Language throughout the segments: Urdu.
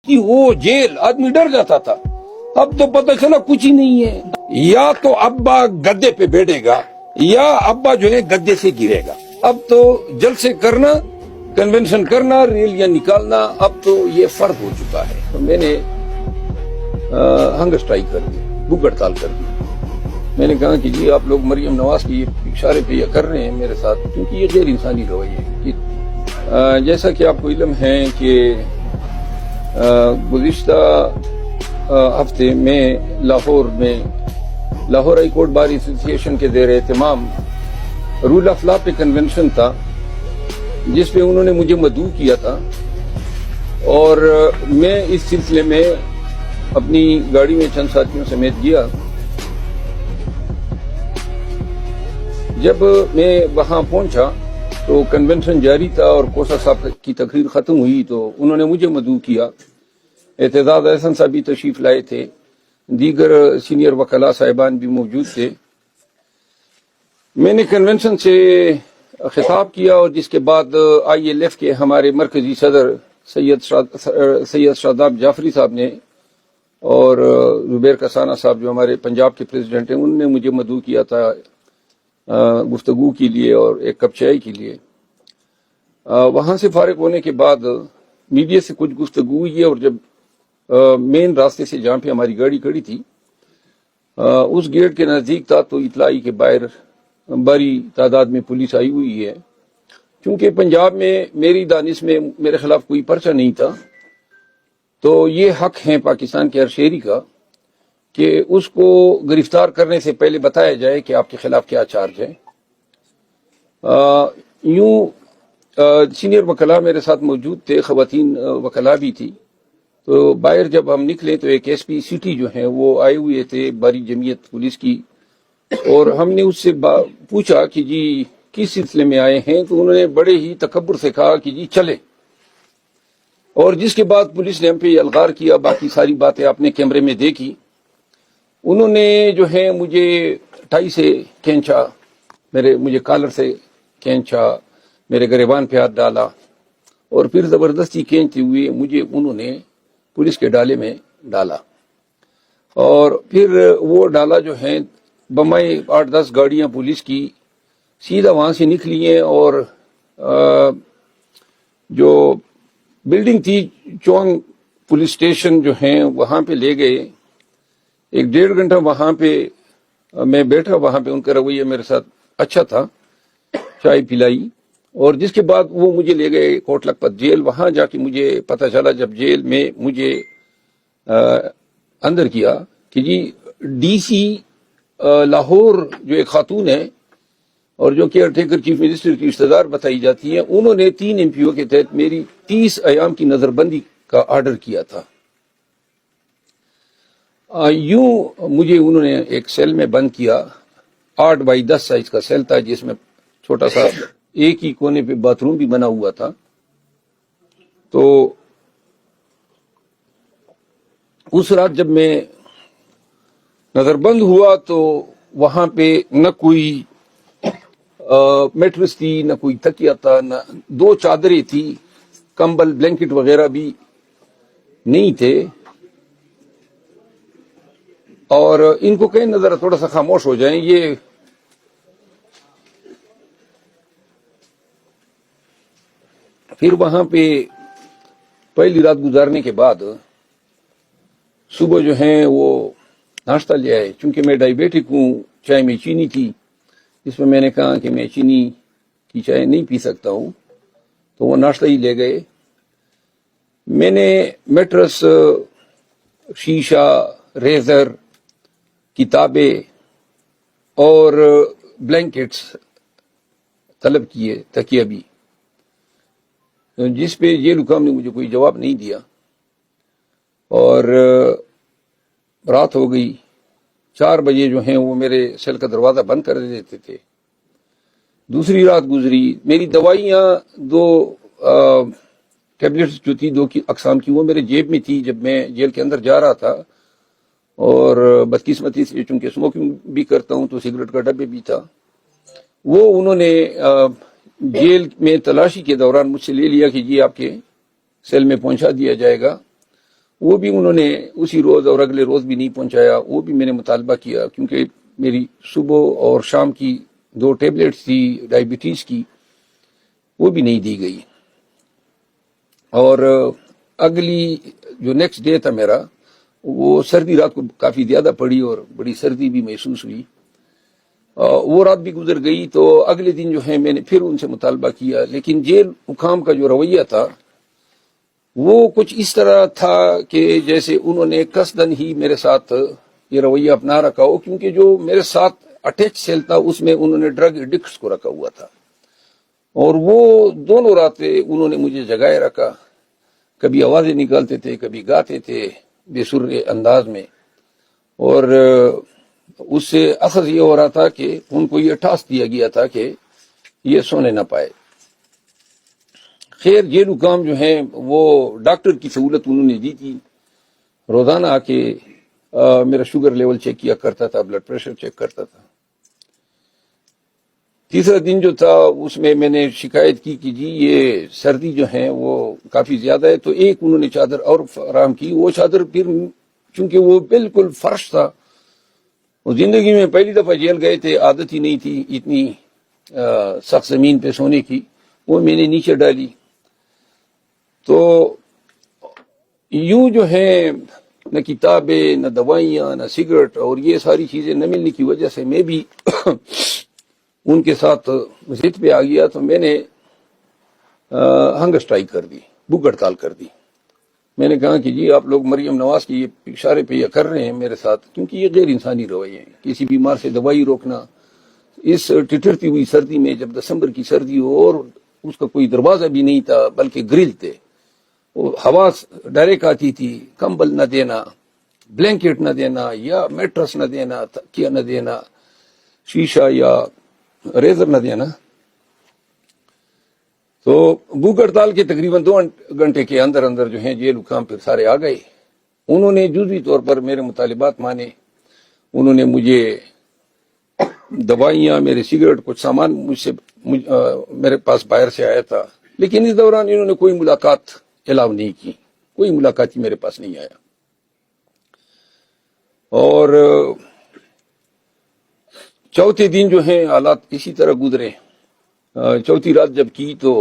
کہ وہ جیل آدمی ڈر جاتا تھا. اب تو پتہ چلا کچھ ہی نہیں ہے. یا تو ابا گدے پہ بیٹھے گا یا ابا جو ہے گدے سے گرے گا. اب تو جلسے کرنا، کنونشن کرنا، ریلیاں نکالنا اب تو یہ فرض ہو چکا ہے. تو میں نے ہنگر اسٹرائک کر دی، بھوک ہڑتال کر دی. میں نے کہا کہ جی آپ لوگ مریم نواز کی اشارے پہ یہ کر رہے ہیں میرے ساتھ، کیونکہ یہ غیر انسانی رویہ ہے. جیسا کہ آپ کو علم ہے کہ گزشتہ ہفتے میں لاہور ہائی کورٹ بار ایسوسی ایشن کے زیر اہتمام رول آف لا پہ کنونشن تھا، جس پہ انہوں نے مجھے مدعو کیا تھا. اور میں اس سلسلے میں اپنی گاڑی میں چند ساتھیوں سمیت گیا. جب میں وہاں پہنچا تو کنونشن جاری تھا اور کوسا صاحب کی تقریر ختم ہوئی تو انہوں نے مجھے مدعو کیا. اعتزاز احسن صاحب بھی تشریف لائے تھے، دیگر سینئر وکلاء صاحبان بھی موجود تھے. میں نے کنونشن سے خطاب کیا اور جس کے بعد ILF کے ہمارے مرکزی صدر سید شاداب جعفری صاحب نے اور زبیر کسانہ صاحب جو ہمارے پنجاب کے پریزیڈنٹ ہیں، انہوں نے مجھے مدعو کیا تھا گفتگو کے لیے اور ایک کپ چائے کے لیے. وہاں سے فارغ ہونے کے بعد میڈیا سے کچھ گفتگو ہوئی اور جب مین راستے سے جہاں پہ ہماری گاڑی کھڑی تھی اس گیٹ کے نزدیک تھا تو اطلاع آئی کہ باہر بڑی تعداد میں پولیس آئی ہوئی ہے. چونکہ پنجاب میں میری دانش میں میرے خلاف کوئی پرچہ نہیں تھا تو یہ حق ہے پاکستان کے ہر شہری کا کہ اس کو گرفتار کرنے سے پہلے بتایا جائے کہ آپ کے خلاف کیا چارج ہے. یوں سینئر وکلاء میرے ساتھ موجود تھے، خواتین وکلاء بھی تھی. تو باہر جب ہم نکلے تو ایک SP سٹی جو ہیں وہ آئے ہوئے تھے باری جمعیت پولیس کی، اور ہم نے اس سے پوچھا کہ جی کس سلسلے میں آئے ہیں، تو انہوں نے بڑے ہی تکبر سے کہا کہ جی چلے. اور جس کے بعد پولیس نے ہم پہ الغار کیا. باقی ساری باتیں آپ نے کیمرے میں دیکھی. انہوں نے جو ہے مجھے ٹائی سے کھینچا، مجھے کالر سے کھینچا، میرے گریبان پہ ہاتھ ڈالا اور پھر زبردستی کھینچتے ہوئے مجھے انہوں نے پولیس کے ڈالے میں ڈالا. اور پھر وہ ڈالا جو ہے بمائے 8-10 گاڑیاں پولیس کی سیدھا وہاں سے نکلی ہیں اور جو بلڈنگ تھی چونگ پولیس اسٹیشن جو ہیں وہاں پہ لے گئے. 1-1.5 گھنٹہ وہاں پہ میں بیٹھا. وہاں پہ ان کا رویہ میرے ساتھ اچھا تھا، چائے پلائی اور جس کے بعد وہ مجھے لے گئے کوٹ لکھپت جیل. وہاں جا کے مجھے پتہ چلا جب جیل میں مجھے اندر کیا کہ جی DC لاہور جو ایک خاتون ہے اور جو کیئر ٹیکر چیف منسٹر کی رشتہ دار بتائی جاتی ہے، انہوں نے 3 MPO کے تحت میری 30 ایام کی نظر بندی کا آرڈر کیا تھا. یوں مجھے انہوں نے ایک سیل میں بند کیا. 8x10 سائز کا سیل تھا جس میں چھوٹا سا ایک ہی کونے پہ باتھ روم بھی بنا ہوا تھا. تو اس رات جب میں نظر بند ہوا تو وہاں پہ نہ کوئی میٹرس تھی، نہ کوئی تکیہ تھا، نہ 2 چادریں تھی، کمبل بلینکٹ وغیرہ بھی نہیں تھے. اور ان کو کہیں نظر تھوڑا سا خاموش ہو جائیں. یہ پھر وہاں پہ پہلی رات گزارنے کے بعد صبح جو ہیں وہ ناشتہ لے آئے. چونکہ میں ڈائبیٹک ہوں، چائے میں چینی تھی، اس میں میں نے کہا کہ میں چینی کی چائے نہیں پی سکتا ہوں، تو وہ ناشتہ ہی لے گئے. میں نے میٹرس، شیشہ، ریزر، کتابیں اور بلینکٹس طلب کیے، تکیہ بھی، جس پہ جیل حکام نے مجھے کوئی جواب نہیں دیا. اور رات ہو گئی. 4 بجے جو ہیں وہ میرے سیل کا دروازہ بند کر دیتے تھے. دوسری رات گزری. میری دوائیاں 2 ٹیبلٹس جو تھی 2 کی اقسام کی وہ میرے جیب میں تھی جب میں جیل کے اندر جا رہا تھا. اور بدقسمتی سے چونکہ اسموکنگ بھی کرتا ہوں تو سگریٹ کا ڈبے بھی تھا. وہ انہوں نے جیل میں تلاشی کے دوران مجھ سے لے لیا کہ جی آپ کے سیل میں پہنچا دیا جائے گا. وہ بھی انہوں نے اسی روز اور اگلے روز بھی نہیں پہنچایا. وہ بھی میں نے مطالبہ کیا کیونکہ میری صبح اور شام کی 2 ٹیبلٹس تھی ڈائبٹیز کی, وہ بھی نہیں دی گئی. اور اگلی جو نیکسٹ ڈے تھا میرا, وہ سردی رات کو کافی زیادہ پڑی اور بڑی سردی بھی محسوس ہوئی. وہ رات بھی گزر گئی. تو اگلے دن جو ہے میں نے پھر ان سے مطالبہ کیا, لیکن جیل حکام کا جو رویہ تھا وہ کچھ اس طرح تھا کہ جیسے انہوں نے قصدن ہی میرے ساتھ یہ رویہ اپنا رکھا ہو, کیونکہ جو میرے ساتھ اٹیچ سیل تھا اس میں انہوں نے ڈرگ ایڈکٹس کو رکھا ہوا تھا, اور وہ دونوں راتیں انہوں نے مجھے جگائے رکھا. کبھی آوازیں نکالتے تھے, کبھی گاتے تھے بے سر انداز میں, اور اس سے اخذ یہ ہو رہا تھا کہ ان کو یہ ٹاسک دیا گیا تھا کہ یہ سونے نہ پائے. خیر جیل حکام جو ہیں وہ ڈاکٹر کی سہولت انہوں نے دی تھی. روزانہ آ کے میرا شوگر لیول چیک کیا کرتا تھا, بلڈ پریشر چیک کرتا تھا. تیسرا دن جو تھا اس میں نے شکایت کی کہ جی یہ سردی جو ہے وہ کافی زیادہ ہے. تو ایک انہوں نے چادر اور فراہم کی. وہ چادر پھر چونکہ وہ بالکل فرش تھا, وہ زندگی میں پہلی دفعہ جیل گئے تھے, عادت ہی نہیں تھی اتنی سخت زمین پہ سونے کی, وہ میں نے نیچے ڈالی. تو یوں جو ہے نہ کتابیں, نہ دوائیاں, نہ سگریٹ, اور یہ ساری چیزیں نہ ملنے کی وجہ سے میں بھی ان کے ساتھ ضد پہ آ گیا. تو میں نے ہنگر اسٹرائک کر دی, بھوک ہڑتال کر دی. میں نے کہا کہ جی آپ لوگ مریم نواز کے یہ اشارے پہ یہ کر رہے ہیں میرے ساتھ, کیونکہ یہ غیر انسانی رویے ہیں. کسی بیمار سے دوائی روکنا اس ٹٹرتی ہوئی سردی میں, جب دسمبر کی سردی ہو اور اس کا کوئی دروازہ بھی نہیں تھا بلکہ گرل تھے, وہ ہوا ڈائریکٹ آتی تھی. کمبل نہ دینا, بلینکٹ نہ دینا, یا میٹرس نہ دینا, تکیہ نہ دینا, شیشہ یا ریزر نہ دینا. تو بھوک ہڑتال کے تقریباً 2 گھنٹے کے اندر اندر جو ہیں جیل حکام پھر سارے آ گئے. انہوں نے جزوی طور پر میرے مطالبات مانے. انہوں نے مجھے دوائیاں, میرے سگریٹ, کچھ سامان میرے پاس باہر سے آیا تھا, لیکن اس دوران انہوں نے کوئی ملاقات الاؤ نہیں کی. کوئی ملاقات ہی میرے پاس نہیں آیا. اور چوتھے دن جو ہیں حالات اسی طرح گزرے. چوتھی رات جب کی تو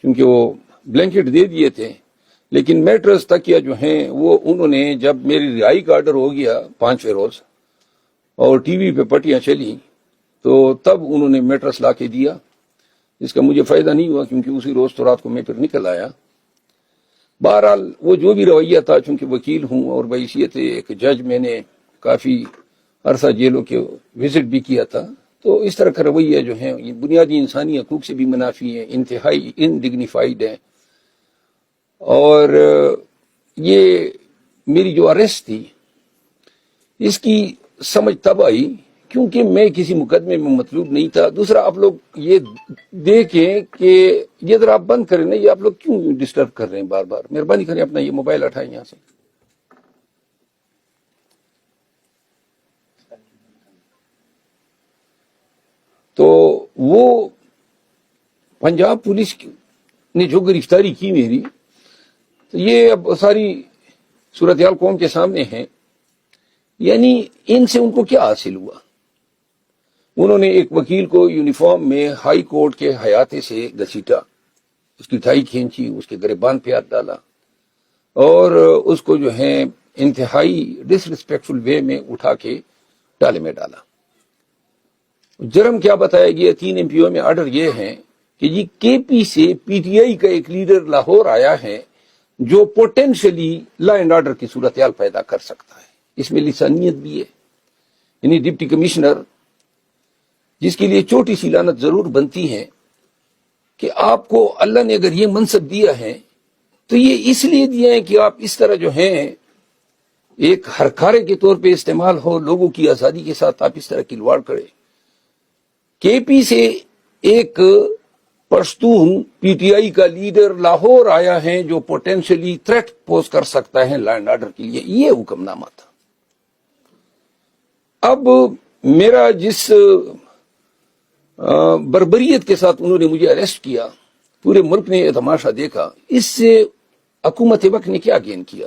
چونکہ وہ بلینکٹ دے دیے تھے, لیکن میٹرس تکیہ جو ہیں وہ انہوں نے, جب میری رہائی کا آرڈر ہو گیا 5ویں روز اور ٹی وی پہ پٹیاں چلی, تو تب انہوں نے میٹرس لا کے دیا. اس کا مجھے فائدہ نہیں ہوا کیونکہ اسی روز تو رات کو میں پھر نکل آیا. بہرحال وہ جو بھی رویہ تھا, چونکہ وکیل ہوں اور بحیثیت ایک جج میں نے کافی عرصہ جیلوں کے وزٹ بھی کیا تھا, تو اس طرح کا رویہ جو ہے یہ بنیادی انسانی حقوق سے بھی منافی ہے, انتہائی انڈگنیفائیڈ ہے. اور یہ میری جو اریسٹ تھی اس کی سمجھ تب آئی کیونکہ میں کسی مقدمے میں مطلوب نہیں تھا. دوسرا, آپ لوگ یہ دیکھیں کہ یہ ذرا آپ بند کریں نا, یہ آپ لوگ کیوں ڈسٹرب کر رہے ہیں بار بار. مہربانی کریں اپنا یہ موبائل اٹھائیں یہاں سے. تو وہ پنجاب پولیس نے جو گرفتاری کی میری, تو یہ اب ساری صورتحال قوم کے سامنے ہے. یعنی ان سے ان کو کیا حاصل ہوا؟ انہوں نے ایک وکیل کو یونیفارم میں ہائی کورٹ کے حیاتے سے گھسیٹا, اس کی ٹائی کھینچی, اس کے گریبان پہ ہاتھ ڈالا, اور اس کو جو ہے انتہائی ڈس ریسپیکٹفل وے میں اٹھا کے ڈالے میں ڈالا. جرم کیا بتایا گیا 3 MP میں آرڈر یہ ہے کہ جی کے پی سے پی ٹی آئی کا ایک لیڈر لاہور آیا ہے جو پوٹینشلی لا اینڈ آرڈر کی صورتحال پیدا کر سکتا ہے. اس میں لسانیت بھی ہے. یعنی ڈپٹی کمشنر جس کے لیے چھوٹی سی لعنت ضرور بنتی ہے کہ آپ کو اللہ نے اگر یہ منصب دیا ہے تو یہ اس لیے دیا ہے کہ آپ اس طرح جو ہیں ایک ہرکارے کے طور پہ استعمال ہو, لوگوں کی آزادی کے ساتھ آپ اس طرح کھلواڑ کریں. کے پی سے ایک پشتون پی ٹی آئی کا لیڈر لاہور آیا ہے جو پوٹینشلی تھریٹ پوز کر سکتا ہے لا اینڈ آرڈر کے لیے, یہ حکم نامہ تھا. اب میرا جس بربریت کے ساتھ انہوں نے مجھے اریسٹ کیا, پورے ملک نے یہ تماشا دیکھا. اس سے حکومت وقت نے کیا گین کیا؟